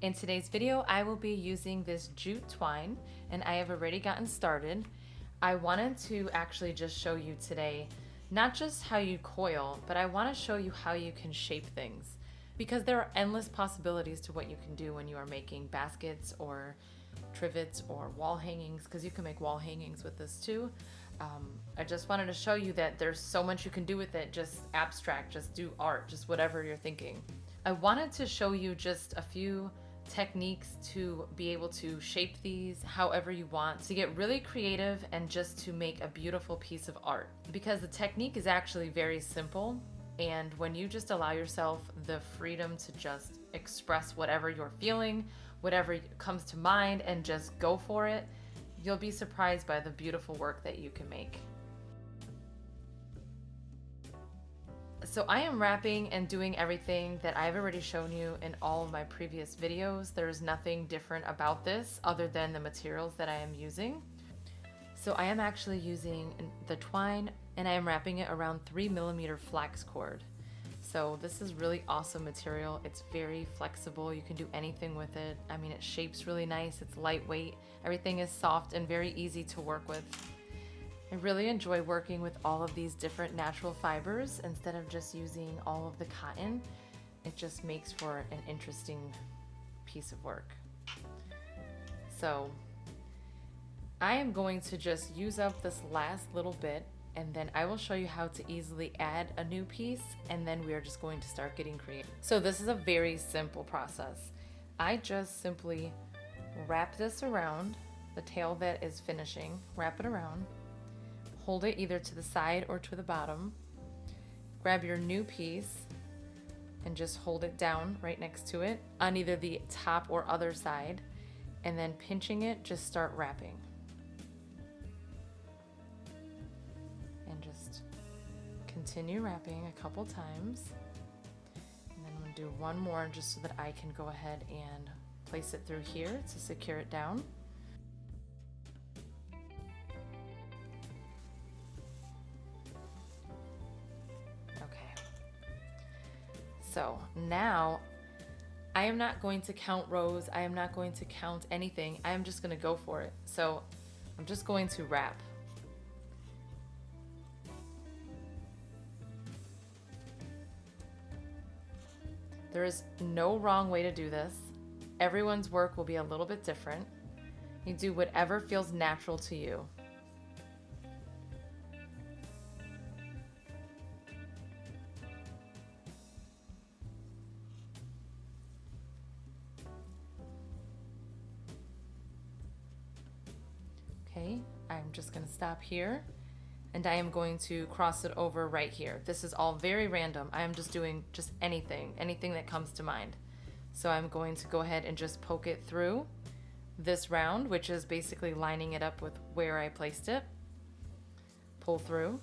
In today's video, I will be using this jute twine, and I have already gotten started. I wanted to actually just show you today, not just how you coil, but I want to show you how you can shape things, because there are endless possibilities to what you can do when you are making baskets or trivets or wall hangings, because you can make wall hangings with this too. I just wanted to show you that there's so much you can do with it. Just abstract, just do art, just whatever you're thinking. I wanted to show you just a few techniques to be able to shape these however you want, to get really creative and just to make a beautiful piece of art, because the technique is actually very simple. And when you just allow yourself the freedom to just express whatever you're feeling, whatever comes to mind, and just go for it, you'll be surprised by the beautiful work that you can make. So I am wrapping and doing everything that I've already shown you in all of my previous videos. There's nothing different about this other than the materials that I am using. So I am actually using the twine, and I am wrapping it around 3mm flax cord. So this is really awesome material. It's very flexible. You can do anything with it. I mean, it shapes really nice. It's lightweight. Everything is soft and very easy to work with. I really enjoy working with all of these different natural fibers instead of just using all of the cotton. It just makes for an interesting piece of work. So I am going to just use up this last little bit, and then I will show you how to easily add a new piece, and then we are just going to start getting creative. So this is a very simple process. I just simply wrap this around the tail that is finishing, wrap it around, hold it either to the side or to the bottom, grab your new piece and just hold it down right next to it on either the top or other side, and then pinching it, just start wrapping. And just continue wrapping a couple times. And then I'm gonna do one more just so that I can go ahead and place it through here to secure it down. So now I am not going to count rows. I am not going to count anything. I am just going to go for it. So I'm just going to wrap. There is no wrong way to do this. Everyone's work will be a little bit different. You do whatever feels natural to you. Okay, I'm just going to stop here, and I am going to cross it over right here. This is all very random. I am just doing just anything that comes to mind. So I'm going to go ahead and just poke it through this round, which is basically lining it up with where I placed it. Pull through.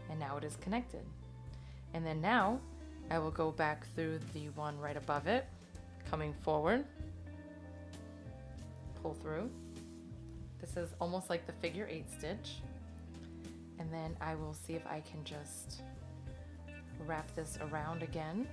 And now it is connected. And then now I will go back through the one right above it, coming forward. Pull through. This is almost like the figure 8 stitch. And then I will see if I can just wrap this around again.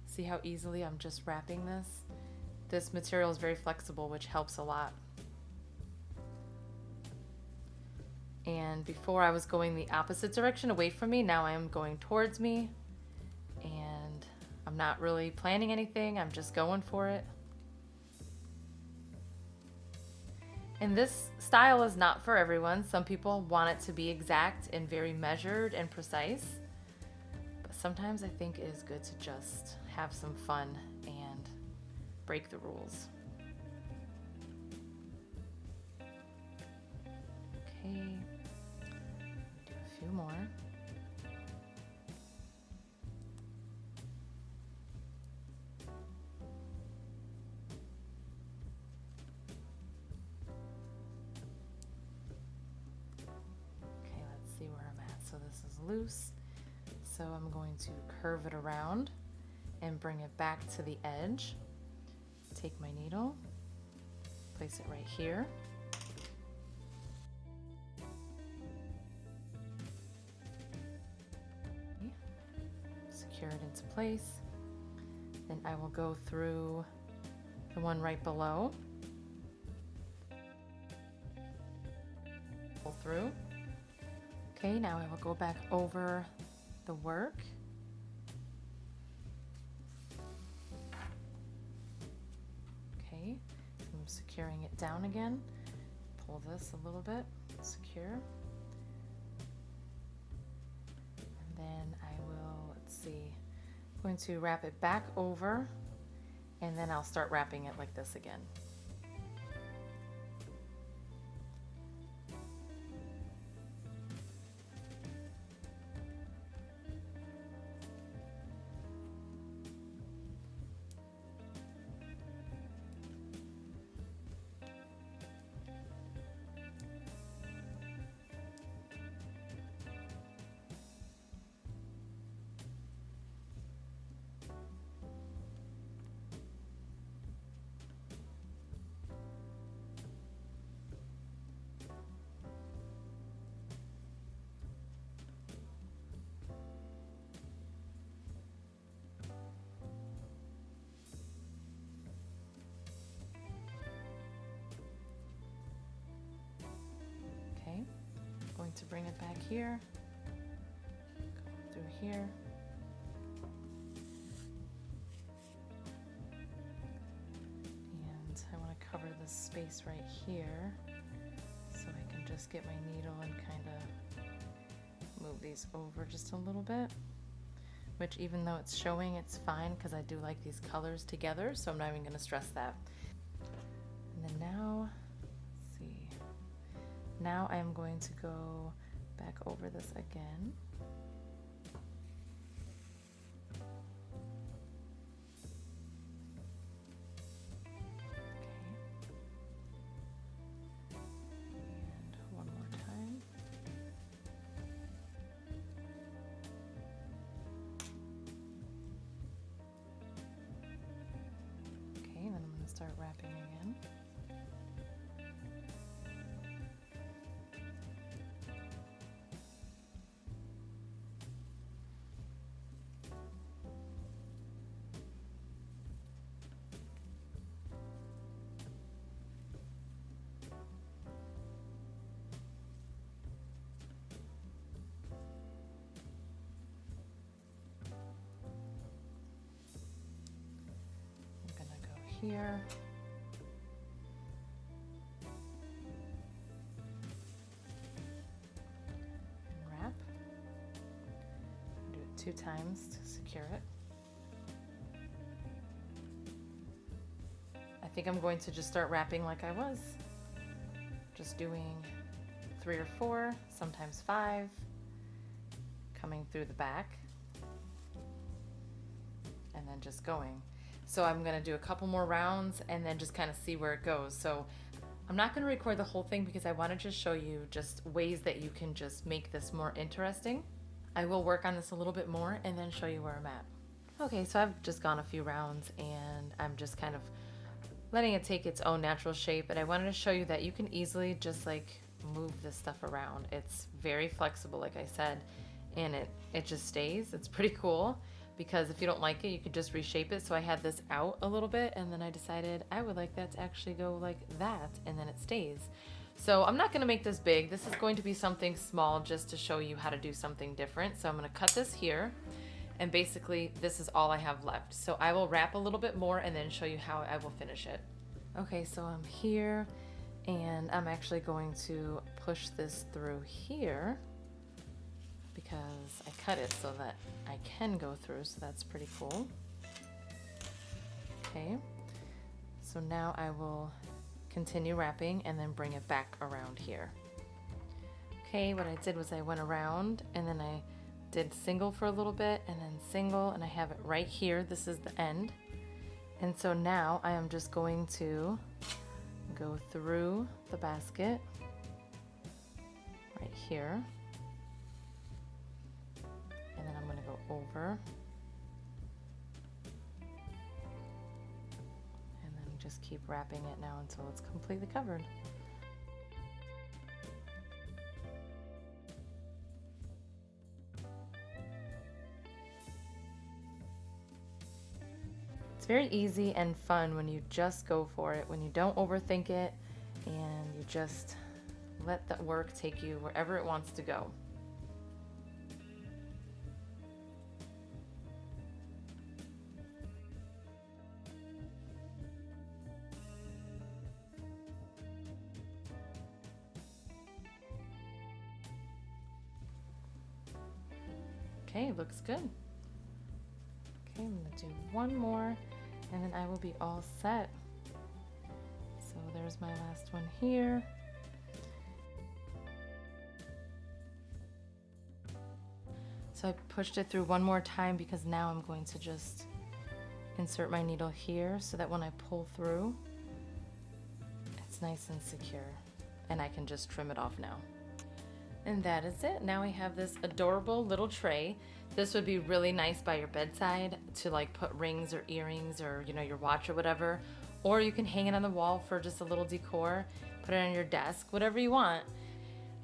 See how easily I'm just wrapping this? This material is very flexible, which helps a lot. And before I was going the opposite direction away from me, now I am going towards me. And I'm not really planning anything, I'm just going for it. And this style is not for everyone. Some people want it to be exact and very measured and precise. But sometimes I think it is good to just have some fun and break the rules. Okay, do a few more. See where I'm at. So this is loose, so I'm going to curve it around and bring it back to the edge. Take my needle, place it right here, into place. Then I will go through the one right below. Pull through. Okay, now I will go back over the work. Okay, I'm securing it down again. Pull this a little bit, secure. And then I will, let's see, I'm going to wrap it back over, and then I'll start wrapping it like this again. Going to bring it back here, go through here, and I want to cover this space right here so I can just get my needle and kind of move these over just a little bit, which even though it's showing, it's fine because I do like these colors together, so I'm not even going to stress that. And then now, now I am going to go back over this again. Okay. And one more time. Okay, then I'm going to start wrapping again. Here. And wrap. Do it 2 times to secure it. I think I'm going to just start wrapping like I was. Just doing 3 or 4, sometimes 5, coming through the back, and then just going. So I'm gonna do a couple more rounds and then just kind of see where it goes. So I'm not gonna record the whole thing because I wanna just show you just ways that you can just make this more interesting. I will work on this a little bit more and then show you where I'm at. Okay, so I've just gone a few rounds and I'm just kind of letting it take its own natural shape, but I wanted to show you that you can easily just like move this stuff around. It's very flexible, like I said, and it just stays. It's pretty cool. Because if you don't like it, you could just reshape it. So I had this out a little bit and then I decided I would like that to actually go like that, and then it stays. So I'm not gonna make this big. This is going to be something small just to show you how to do something different. So I'm gonna cut this here, and basically this is all I have left. So I will wrap a little bit more and then show you how I will finish it. Okay, so I'm here and I'm actually going to push this through here, because I cut it so that I can go through, so that's pretty cool. Okay, so now I will continue wrapping and then bring it back around here. Okay, what I did was I went around and then I did single for a little bit and then single, and I have it right here. This is the end. And so now I am just going to go through the basket right here. And then I'm going to go over, and then just keep wrapping it now until it's completely covered. very easy and fun when you just go for it, when you don't overthink it and you just let the work take you wherever it wants to go. Okay, looks good. Okay, I'm gonna do one more and then I will be all set. So there's my last one here. So I pushed it through one more time because now I'm going to just insert my needle here so that when I pull through, it's nice and secure and I can just trim it off now. And that is it. Now we have this adorable little tray. This would be really nice by your bedside to like put rings or earrings or, you know, your watch or whatever. Or you can hang it on the wall for just a little decor, put it on your desk, whatever you want.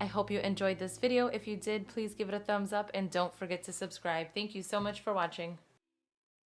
I hope you enjoyed this video. If you did, please give it a thumbs up and don't forget to subscribe. Thank you so much for watching.